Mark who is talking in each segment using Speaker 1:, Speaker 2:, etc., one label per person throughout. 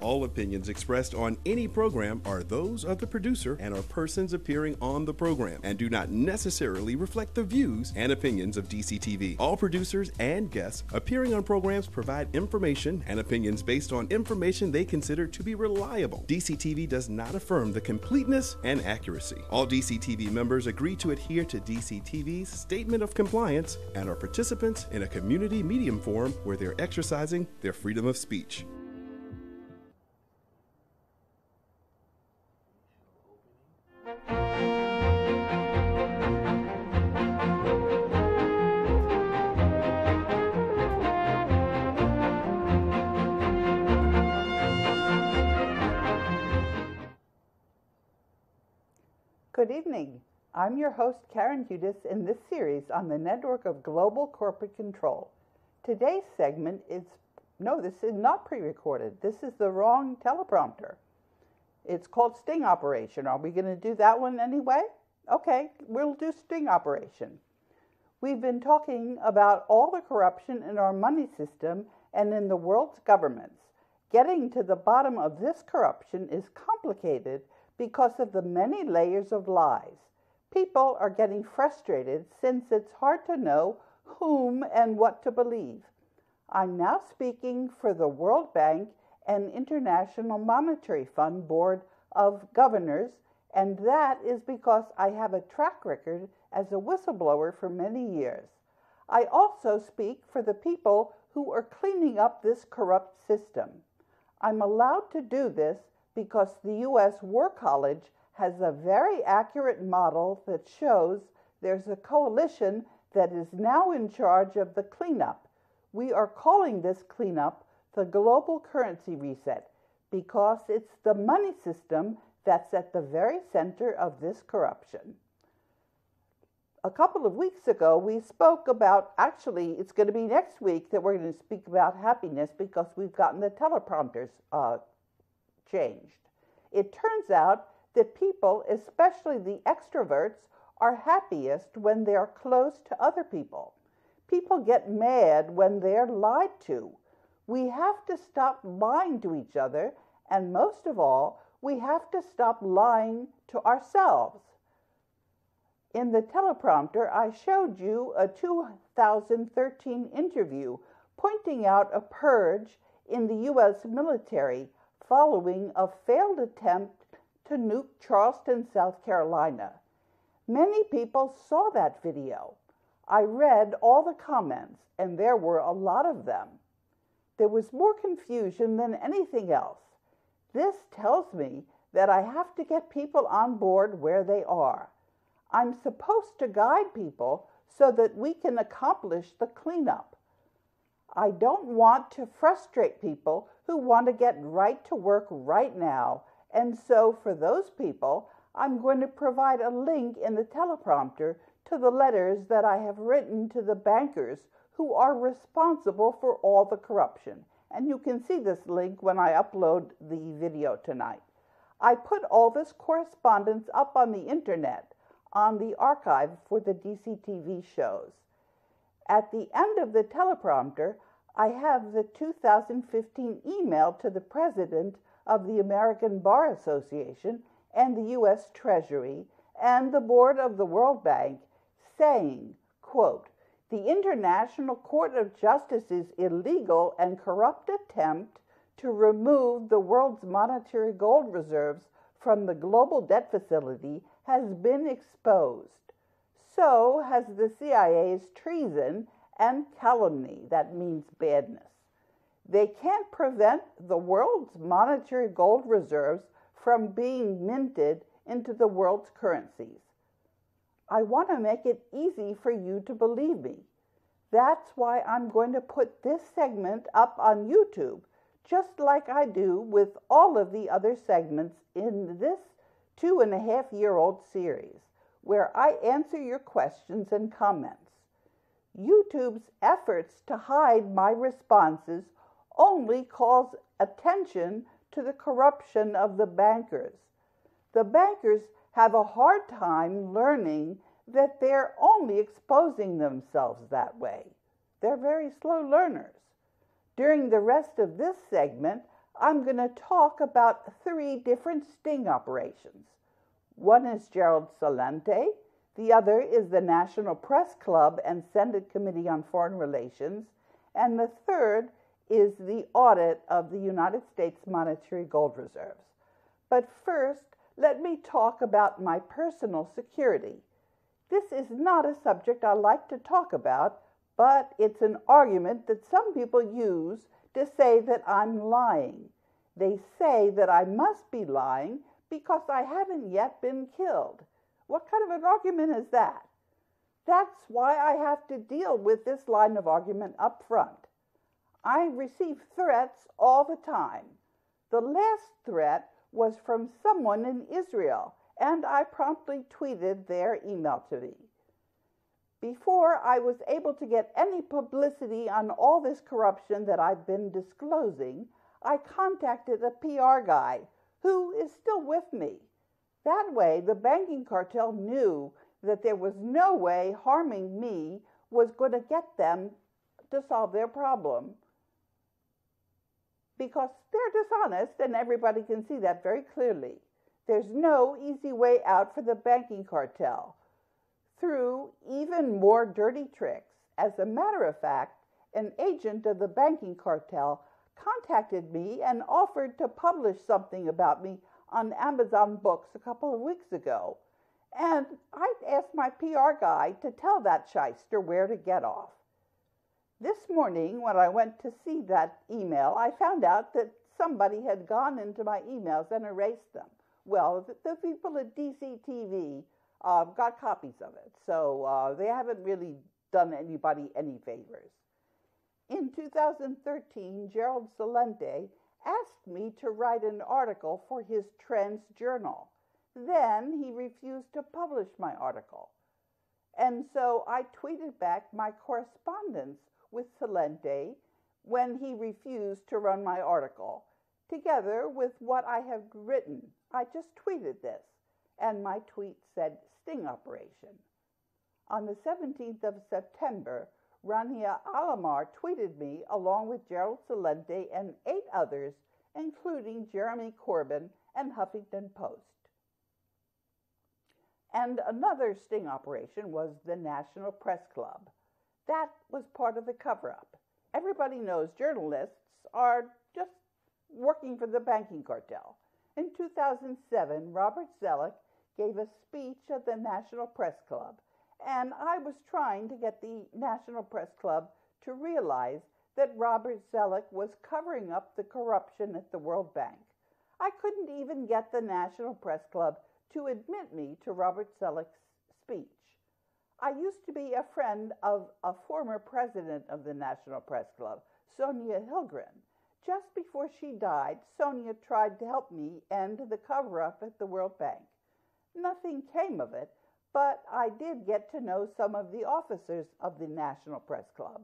Speaker 1: All opinions expressed on any program are those of the producer and are persons appearing on the program and do not necessarily reflect the views and opinions of DCTV. All producers and guests appearing on programs provide information and opinions based on information they consider to be reliable. DCTV does not affirm the completeness and accuracy. All DCTV members agree to adhere to DCTV's Statement of Compliance and are participants in a community medium forum where they're exercising their freedom of speech.
Speaker 2: Good evening. I'm your host, Karen Hudis, in this series on the network of global corporate control. Today's segment is, no, this is not pre-recorded. This is the wrong teleprompter. It's called Sting Operation. Are we going to do that one anyway? Okay, we'll do Sting Operation. We've been talking about all the corruption in our money system and in the world's governments. Getting to the bottom of this corruption is complicated because of the many layers of lies. People are getting frustrated since it's hard to know whom and what to believe. I'm now speaking for the World Bank and International Monetary Fund Board of Governors, and that is because I have a track record as a whistleblower for many years. I also speak for the people who are cleaning up this corrupt system. I'm allowed to do this because the U.S. War College has a very accurate model that shows there's a coalition that is now in charge of the cleanup. We are calling this cleanup the global currency reset because it's the money system that's at the very center of this corruption. A couple of weeks ago, we spoke about, actually, it's going to be next week that we're going to speak about happiness because we've gotten the teleprompters changed. It turns out that people, especially the extroverts, are happiest when they're close to other people. People get mad when they're lied to. We have to stop lying to each other, and most of all, we have to stop lying to ourselves. In the teleprompter, I showed you a 2013 interview pointing out a purge in the U.S. military following a failed attempt to nuke Charleston, South Carolina. Many people saw that video. I read all the comments, and there were a lot of them. There was more confusion than anything else. This tells me that I have to get people on board where they are. I'm supposed to guide people so that we can accomplish the cleanup. I don't want to frustrate people who want to get right to work right now, and so for those people, I'm going to provide a link in the teleprompter to the letters that I have written to the bankers who are responsible for all the corruption. And you can see this link when I upload the video tonight. I put all this correspondence up on the internet, on the archive for the DCTV shows. At the end of the teleprompter, I have the 2015 email to the President of the American Bar Association and the U.S. Treasury and the Board of the World Bank saying, quote, "The International Court of Justice's illegal and corrupt attempt to remove the world's monetary gold reserves from the global debt facility has been exposed. So has the CIA's treason and calumny," that means badness. "They can't prevent the world's monetary gold reserves from being minted into the world's currencies. I want to make it easy for you to believe me. That's why I'm going to put this segment up on YouTube, just like I do with all of the other segments in this 2.5-year-old series, where I answer your questions and comments. YouTube's efforts to hide my responses only calls attention to the corruption of the bankers. The bankers have a hard time learning that they're only exposing themselves that way. They're very slow learners. During the rest of this segment, I'm going to talk about 3 different sting operations. One is Gerald Celente, the other is the National Press Club and Senate Committee on Foreign Relations, and the third is the audit of the United States Monetary Gold Reserves. But first, let me talk about my personal security. This is not a subject I like to talk about, but it's an argument that some people use to say that I'm lying. They say that I must be lying because I haven't yet been killed. What kind of an argument is that? That's why I have to deal with this line of argument up front. I receive threats all the time. The last threat was from someone in Israel, and I promptly tweeted their email to me. Before I was able to get any publicity on all this corruption that I've been disclosing, I contacted a PR guy who is still with me. That way, the banking cartel knew that there was no way harming me was going to get them to solve their problem, because they're dishonest, and everybody can see that very clearly. There's no easy way out for the banking cartel through even more dirty tricks. As a matter of fact, an agent of the banking cartel contacted me and offered to publish something about me on Amazon Books a couple of weeks ago. And I asked my PR guy to tell that shyster where to get off. This morning, when I went to see that email, I found out that somebody had gone into my emails and erased them. Well, the people at DCTV got copies of it, so they haven't really done anybody any favors. In 2013, Gerald Celente asked me to write an article for his Trends journal. Then he refused to publish my article. And so I tweeted back my correspondence with Celente when he refused to run my article, together with what I have written. I just tweeted this, and my tweet said sting operation. On the 17th of September, Rania Alamar tweeted me along with Gerald Celente and 8 others, including Jeremy Corbyn and Huffington Post. And another sting operation was the National Press Club. That was part of the cover-up. Everybody knows journalists are just working for the banking cartel. In 2007, Robert Zoellick gave a speech at the National Press Club, and I was trying to get the National Press Club to realize that Robert Zoellick was covering up the corruption at the World Bank. I couldn't even get the National Press Club to admit me to Robert Zoellick's speech. I used to be a friend of a former president of the National Press Club, Sonia Hilgren. Just before she died, Sonia tried to help me end the cover-up at the World Bank. Nothing came of it, but I did get to know some of the officers of the National Press Club.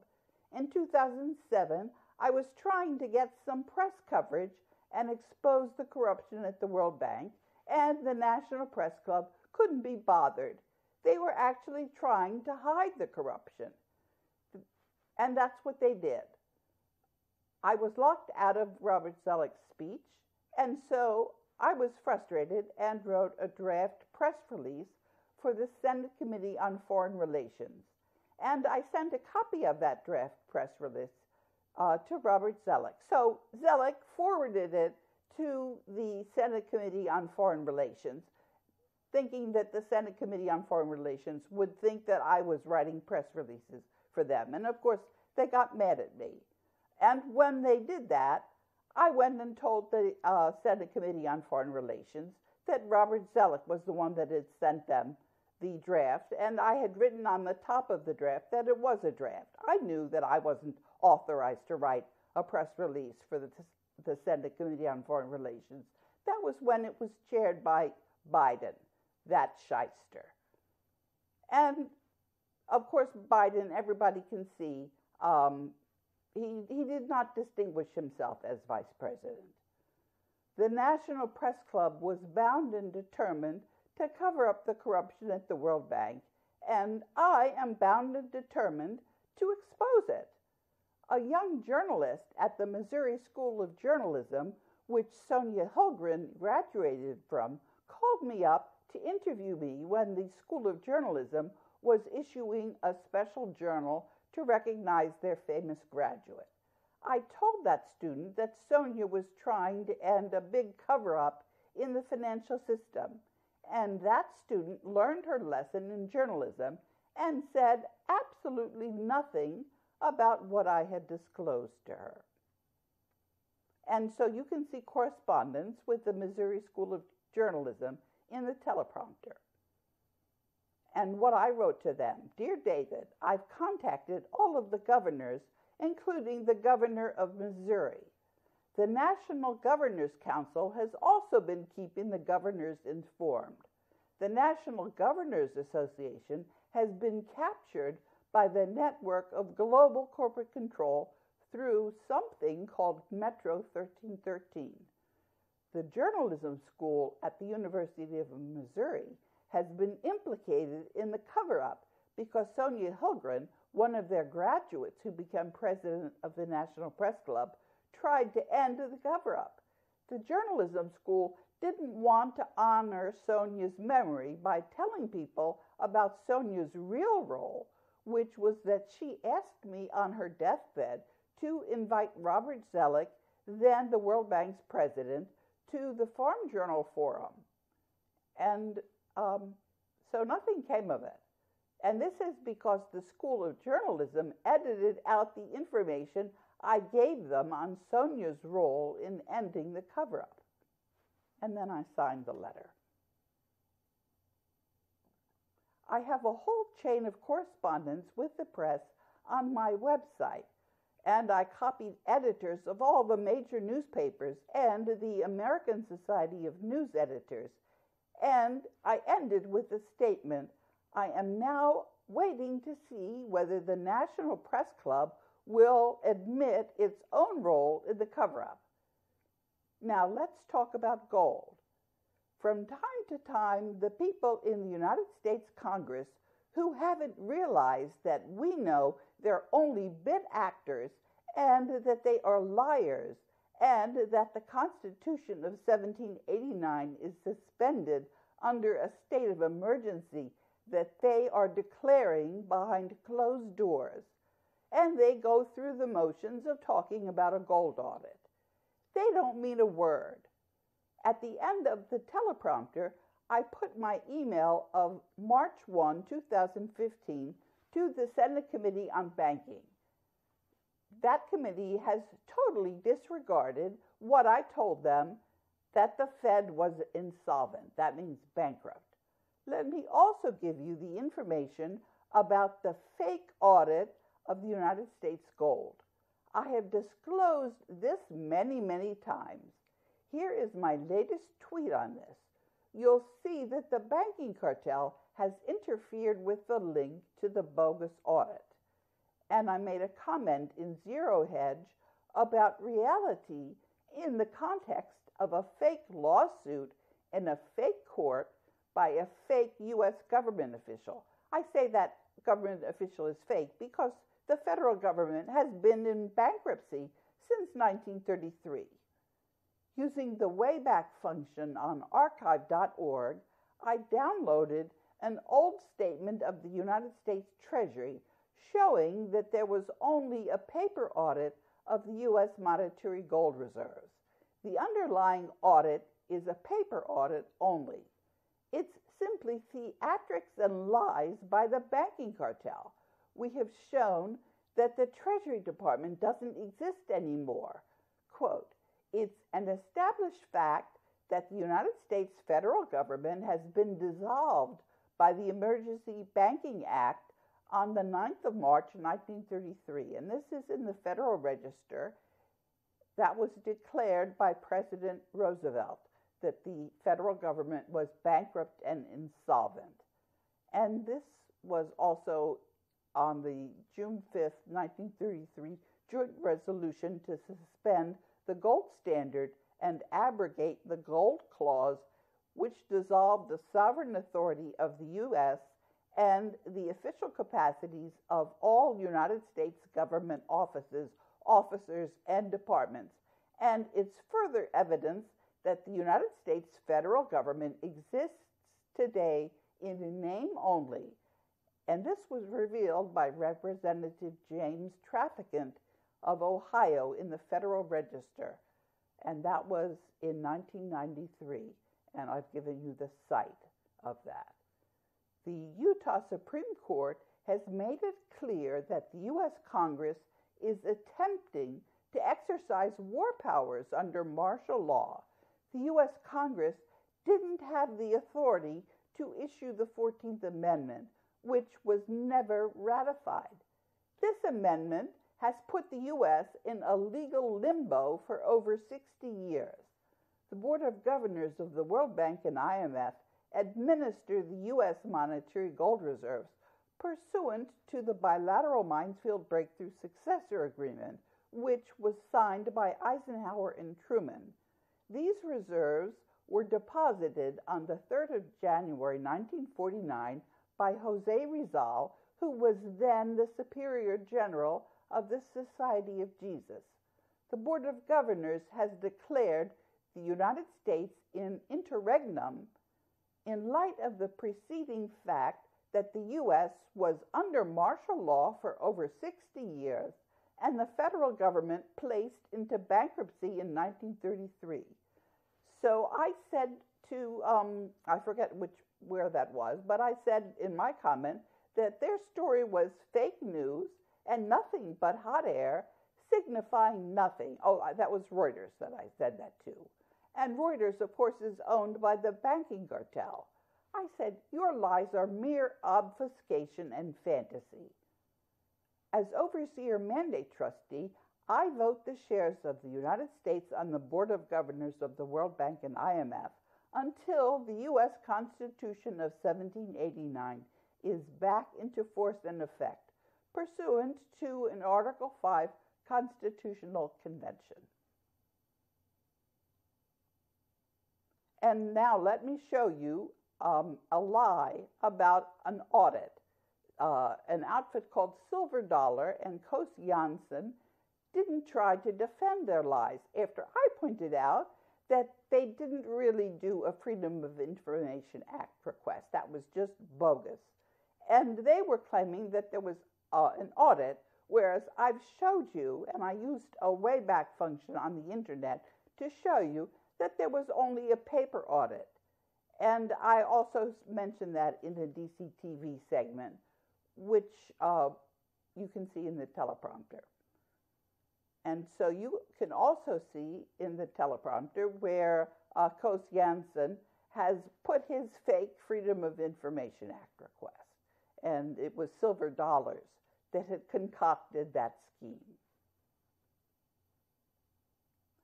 Speaker 2: In 2007, I was trying to get some press coverage and expose the corruption at the World Bank, and the National Press Club couldn't be bothered. They were actually trying to hide the corruption. And that's what they did. I was locked out of Robert Zoellick's speech, and so I was frustrated and wrote a draft press release for the Senate Committee on Foreign Relations. And I sent a copy of that draft press release to Robert Zoellick. So Zoellick forwarded it to the Senate Committee on Foreign Relations, thinking that the Senate Committee on Foreign Relations would think that I was writing press releases for them. And of course, they got mad at me. And when they did that, I went and told the Senate Committee on Foreign Relations that Robert Zoellick was the one that had sent them the draft, and I had written on the top of the draft that it was a draft. I knew that I wasn't authorized to write a press release for the Senate Committee on Foreign Relations. That was when it was chaired by Biden, that shyster. And of course, Biden, everybody can see, he did not distinguish himself as vice president. The National Press Club was bound and determined to cover up the corruption at the World Bank, and I am bound and determined to expose it. A young journalist at the Missouri School of Journalism, which Sonia Hilgren graduated from, called me up to interview me when the School of Journalism was issuing a special journal to recognize their famous graduate. I told that student that Sonia was trying to end a big cover-up in the financial system, and that student learned her lesson in journalism and said absolutely nothing about what I had disclosed to her. And so you can see correspondence with the Missouri School of Journalism in the teleprompter. And what I wrote to them: Dear David, I've contacted all of the governors, including the governor of Missouri. The National Governors Council has also been keeping the governors informed. The National Governors Association has been captured by the network of global corporate control through something called Metro 1313. The journalism school at the University of Missouri has been implicated in the cover-up because Sonia Hilgren, one of their graduates who became president of the National Press Club, tried to end the cover-up. The journalism school didn't want to honor Sonia's memory by telling people about Sonia's real role, which was that she asked me on her deathbed to invite Robert Zoellick, then the World Bank's president, to the Farm Journal Forum. And so nothing came of it. And this is because the School of Journalism edited out the information I gave them on Sonia's role in ending the cover-up. And then I signed the letter. I have a whole chain of correspondence with the press on my website, and I copied editors of all the major newspapers and the American Society of News Editors. And I ended with a statement: I am now waiting to see whether the National Press Club will admit its own role in the cover-up. Now let's talk about gold. From time to time, the people in the United States Congress who haven't realized that we know they're only bit actors and that they are liars and that the Constitution of 1789 is suspended under a state of emergency that they are declaring behind closed doors. And they go through the motions of talking about a gold audit. They don't mean a word. At the end of the teleprompter, I put my email of March 1, 2015 to the Senate Committee on Banking. That committee has totally disregarded what I told them, that the Fed was insolvent. That means bankrupt. Let me also give you the information about the fake audit of the United States gold. I have disclosed this many, many times. Here is my latest tweet on this. You'll see that the banking cartel has interfered with the link to the bogus audit. And I made a comment in Zero Hedge about reality in the context of a fake lawsuit in a fake court by a fake U.S. government official. I say that government official is fake because the federal government has been in bankruptcy since 1933. Using the Wayback function on archive.org, I downloaded an old statement of the United States Treasury showing that there was only a paper audit of the U.S. monetary gold reserves. The underlying audit is a paper audit only. It's simply theatrics and lies by the banking cartel. We have shown that the Treasury Department doesn't exist anymore. Quote, it's an established fact that the United States federal government has been dissolved by the Emergency Banking Act on the 9th of March, 1933. And this is in the Federal Register. That was declared by President Roosevelt, that the federal government was bankrupt and insolvent. And this was also on the June 5th, 1933 joint resolution to suspend the gold standard and abrogate the gold clause, which dissolved the sovereign authority of the U.S. and the official capacities of all United States government offices, officers, and departments. And it's further evidence that the United States federal government exists today in name only. And this was revealed by Representative James Traficant of Ohio in the Federal Register. And that was in 1993. And I've given you the site of that. The Utah Supreme Court has made it clear that the U.S. Congress is attempting to exercise war powers under martial law. The U.S. Congress didn't have the authority to issue the 14th Amendment, which was never ratified. This amendment has put the U.S. in a legal limbo for over 60 years. The Board of Governors of the World Bank and IMF administer the U.S. monetary gold reserves pursuant to the bilateral Minefield Breakthrough Successor Agreement, which was signed by Eisenhower and Truman. These reserves were deposited on the 3rd of January 1949 by Jose Rizal, who was then the Superior General of the Society of Jesus. The Board of Governors has declared the United States in interregnum in light of the preceding fact that the U.S. was under martial law for over 60 years and the federal government placed into bankruptcy in 1933. So I said to, I forget where that was, but I said in my comment that their story was fake news and nothing but hot air, signifying nothing. Oh, that was Reuters that I said that to. And Reuters, of course, is owned by the banking cartel. I said, your lies are mere obfuscation and fantasy. As Overseer Mandate Trustee, I vote the shares of the United States on the Board of Governors of the World Bank and IMF until the U.S. Constitution of 1789 is back into force and effect, pursuant to an Article 5 Constitutional Convention. And now let me show you a lie about an audit. An outfit called Silver Dollar and Coase Janssen didn't try to defend their lies after I pointed out that they didn't really do a Freedom of Information Act request. That was just bogus. And they were claiming that there was an audit, whereas I've showed you, and I used a Wayback function on the internet to show you that there was only a paper audit. And I also mentioned that in the DCTV segment, which you can see in the teleprompter. And so you can also see in the teleprompter where Coase Janssen has put his fake Freedom of Information Act request. And it was Silver Dollars that had concocted that scheme.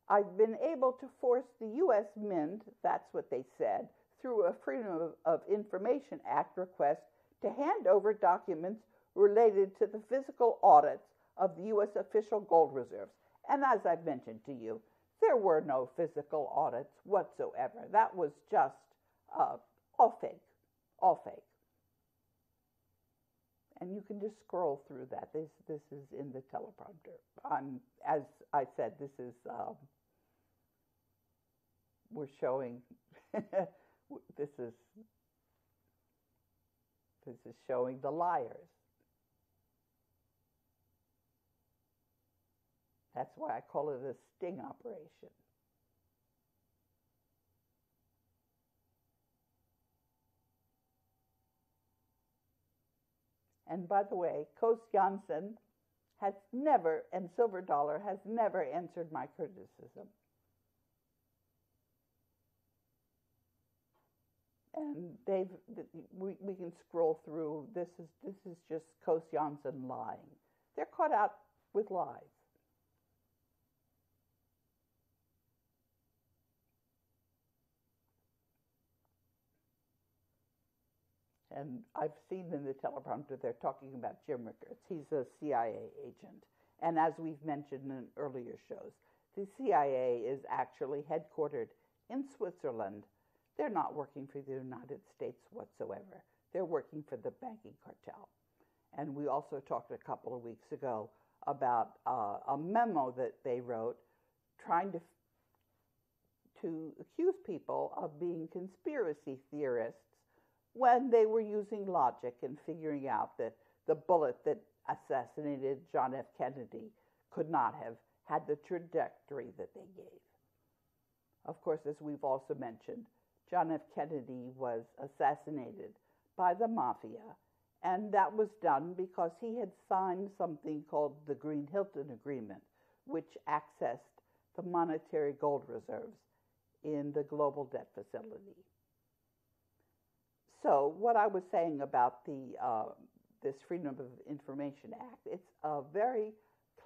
Speaker 2: I've been able to force the U.S. Mint, that's what they said, through a Freedom of Information Act request to hand over documents related to the physical audits of the U.S. official gold reserves. And as I've mentioned to you, there were no physical audits whatsoever. That was just all fake, all fake. And you can just scroll through that. This is in the teleprompter. As I said, this is, we're showing, this is showing the liars. That's why I call it a sting operation. And by the way, Coase Janssen has never, and Silver Dollar has never answered my criticism. And we can scroll through. This is just Coase Janssen lying. They're caught out with lies. And I've seen in the teleprompter they're talking about Jim Rickards. He's a CIA agent. And as we've mentioned in earlier shows, the CIA is actually headquartered in Switzerland. They're not working for the United States whatsoever. they're working for the banking cartel. And we also talked a couple of weeks ago about a memo that they wrote trying to accuse people of being conspiracy theorists when they were using logic and figuring out that the bullet that assassinated John F. Kennedy could not have had the trajectory that they gave. Of course, as we've also mentioned, John F. Kennedy was assassinated by the mafia, and that was done because he had signed something called the Green-Hilton Agreement, which accessed the monetary gold reserves in the global debt facility. So what I was saying about this Freedom of Information Act, it's a very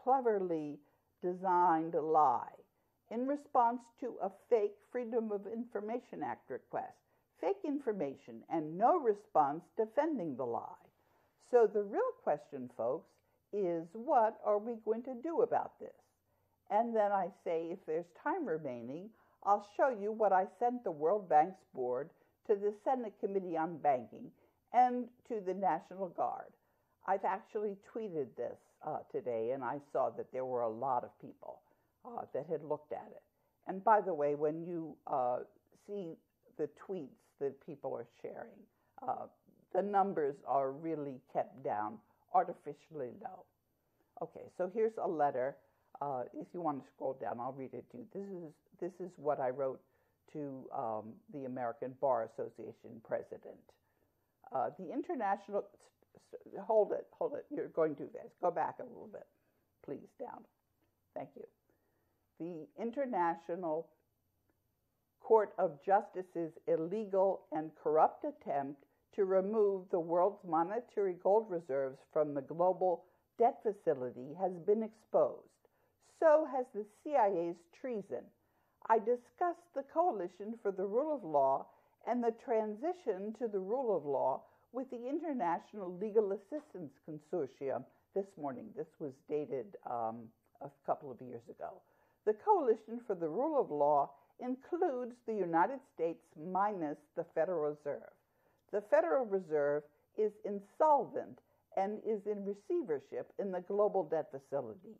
Speaker 2: cleverly designed lie in response to a fake Freedom of Information Act request. Fake information and no response defending the lie. So the real question, folks, is what are we going to do about this? And then I say, if there's time remaining, I'll show you what I sent the World Bank's board, to the Senate Committee on Banking, and to the National Guard. I've actually tweeted this today, and I saw that there were a lot of people that had looked at it. And by the way, when you see the tweets that people are sharing, the numbers are really kept down artificially low. Okay, so here's a letter. If you want to scroll down, I'll read it to you. This is what I wrote to the American Bar Association president. The international, hold it, you're going too fast. Go back a little bit, please, down. Thank you. The International Court of Justice's illegal and corrupt attempt to remove the world's monetary gold reserves from the global debt facility has been exposed. So has the CIA's treason. I discussed the Coalition for the Rule of Law and the transition to the rule of law with the International Legal Assistance Consortium this morning. This was dated a couple of years ago. The Coalition for the Rule of Law includes the United States minus the Federal Reserve. The Federal Reserve is insolvent and is in receivership in the global debt facility.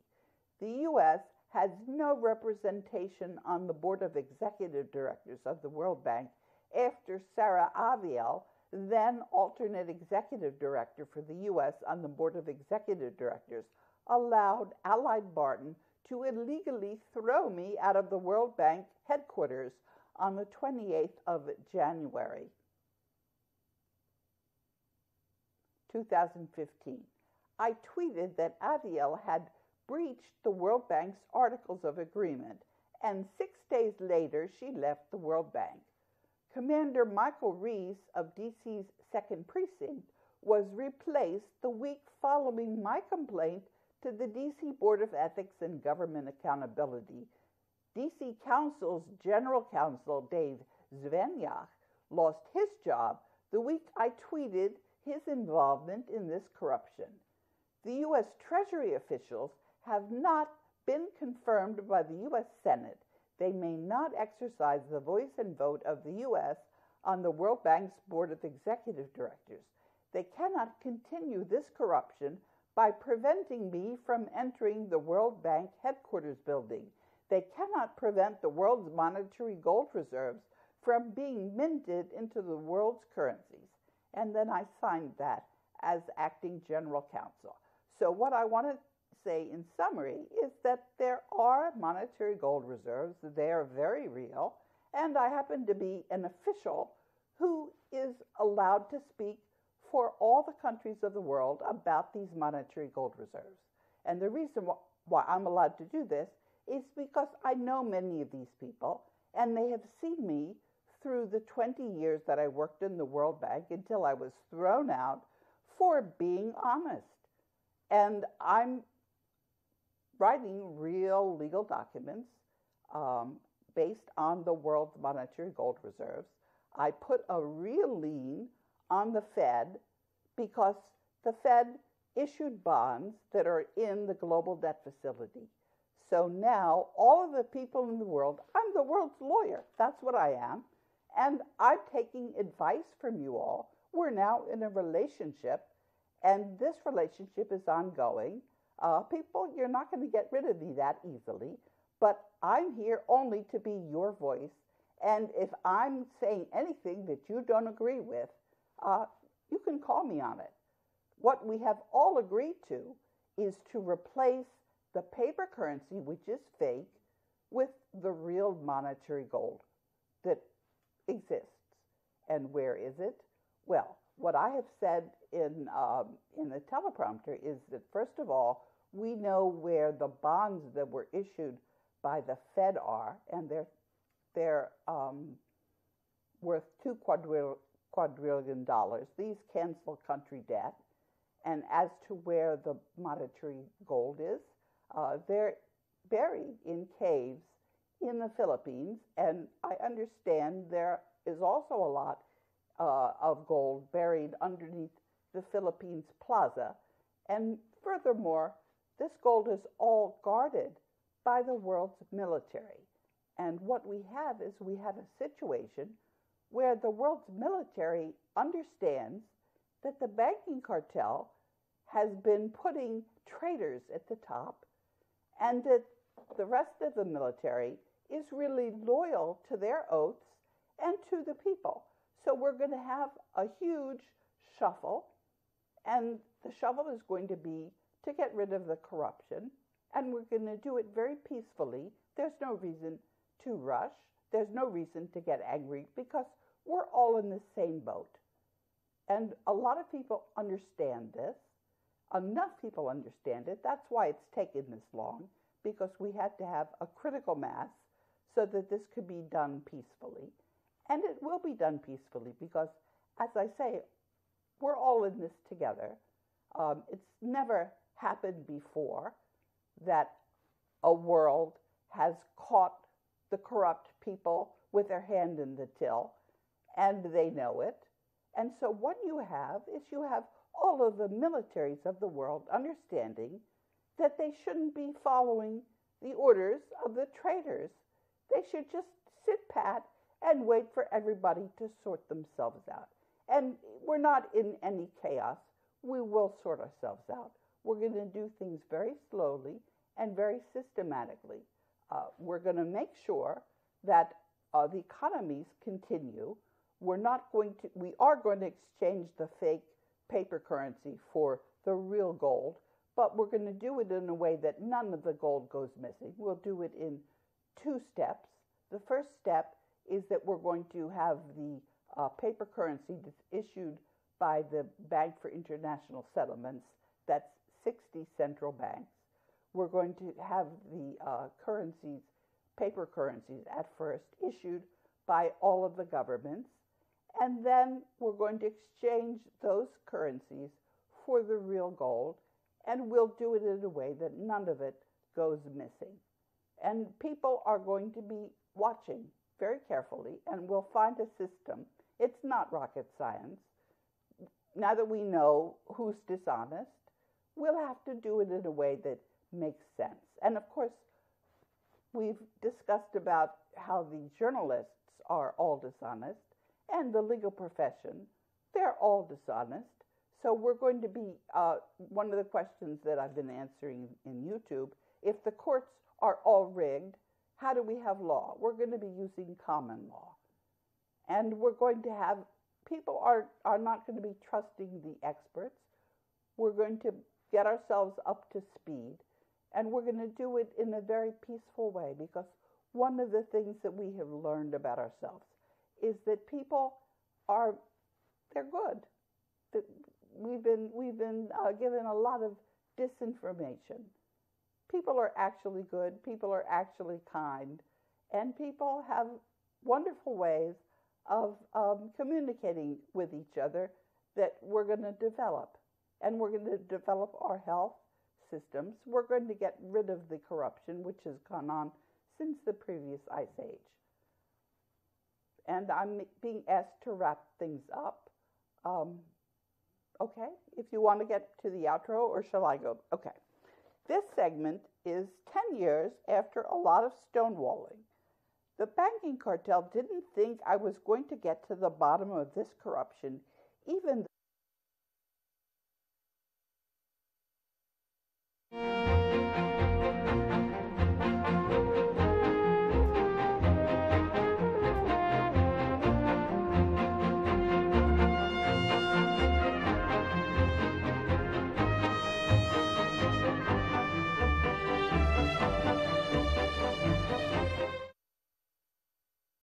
Speaker 2: The U.S. has no representation on the Board of Executive Directors of the World Bank after Sarah Aviel, then alternate executive director for the U.S. on the Board of Executive Directors, allowed Allied Barton to illegally throw me out of the World Bank headquarters on the 28th of January, 2015. I tweeted that Aviel had breached the World Bank's Articles of Agreement, and 6 days later she left the World Bank. Commander Michael Rees of D.C.'s 2nd Precinct was replaced the week following my complaint to the D.C. Board of Ethics and Government Accountability. D.C. Council's General Counsel Dave Zveniak lost his job the week I tweeted his involvement in this corruption. The U.S. Treasury officials have not been confirmed by the U.S. Senate. They may not exercise the voice and vote of the U.S. on the World Bank's Board of Executive Directors. They cannot continue this corruption by preventing me from entering the World Bank headquarters building. They cannot prevent the world's monetary gold reserves from being minted into the world's currencies. And then I signed that as acting general counsel. So what I want to say in summary is that there are monetary gold reserves. They are very real. And I happen to be an official who is allowed to speak for all the countries of the world about these monetary gold reserves. And the reason why I'm allowed to do this is because I know many of these people, and they have seen me through the 20 years that I worked in the World Bank until I was thrown out for being honest. And I'm writing real legal documents based on the world's monetary gold reserves. I put a real lien on the Fed because the Fed issued bonds that are in the global debt facility. So now all of the people in the world, I'm the world's lawyer. That's what I am. And I'm taking advice from you all we're now in a relationship, and this relationship is ongoing. People, you're not going to get rid of me that easily, but I'm here only to be your voice. And if I'm saying anything that you don't agree with, you can call me on it. What we have all agreed to is to replace the paper currency, which is fake, with the real monetary gold that exists. And where is it? Well, what I have said in the teleprompter is that, first of all, we know where the bonds that were issued by the Fed are, and they're worth $2 quadrillion. These cancel country debt. And as to where the monetary gold is, they're buried in caves in the Philippines. And I understand there is also a lot of gold buried underneath the Philippines Plaza. And furthermore, this gold is all guarded by the world's military. And what we have is we have a situation where the world's military understands that the banking cartel has been putting traitors at the top, and that the rest of the military is really loyal to their oaths and to the people. So we're going to have a huge shuffle, and the shuffle is going to be to get rid of the corruption, and we're going to do it very peacefully. There's no reason to rush. There's no reason to get angry, because we're all in the same boat. And a lot of people understand this. Enough people understand it. That's why it's taken this long, because we had to have a critical mass so that this could be done peacefully. And it will be done peacefully because, as I say, we're all in this together. It's never happened before that a world has caught the corrupt people with their hand in the till, and they know it. And so what you have is you have all of the militaries of the world understanding that they shouldn't be following the orders of the traitors. They should just sit pat and wait for everybody to sort themselves out. And we're not in any chaos. We will sort ourselves out. We're going to do things very slowly and very systematically. We're going to make sure that the economies continue. We are going to exchange the fake paper currency for the real gold, but we're going to do it in a way that none of the gold goes missing. We'll do it in 2 steps. The first step is that we're going to have the paper currency that's issued by the Bank for International Settlements. That's 60 central banks. We're going to have the paper currencies at first, issued by all of the governments. And then we're going to exchange those currencies for the real gold, and we'll do it in a way that none of it goes missing. And people are going to be watching very carefully, and we'll find a system. It's not rocket science. Now that we know who's dishonest, we'll have to do it in a way that makes sense. And of course, we've discussed about how the journalists are all dishonest, and the legal profession, they're all dishonest. So we're going to be, one of the questions that I've been answering in YouTube, if the courts are all rigged, how do we have law? We're going to be using common law. And we're going to have, people are not going to be trusting the experts. We're going to get ourselves up to speed, and we're going to do it in a very peaceful way, because one of the things that we have learned about ourselves is that people they're good. That we've been given a lot of disinformation. People are actually good. People are actually kind, and people have wonderful ways of communicating with each other that we're going to develop. And we're going to develop our health systems. We're going to get rid of the corruption which has gone on since the previous ice age. And I'm being asked to wrap things up. Okay, if you want to get to the outro, or shall I go? Okay. This segment is 10 years after a lot of stonewalling. The banking cartel didn't think I was going to get to the bottom of this corruption, Even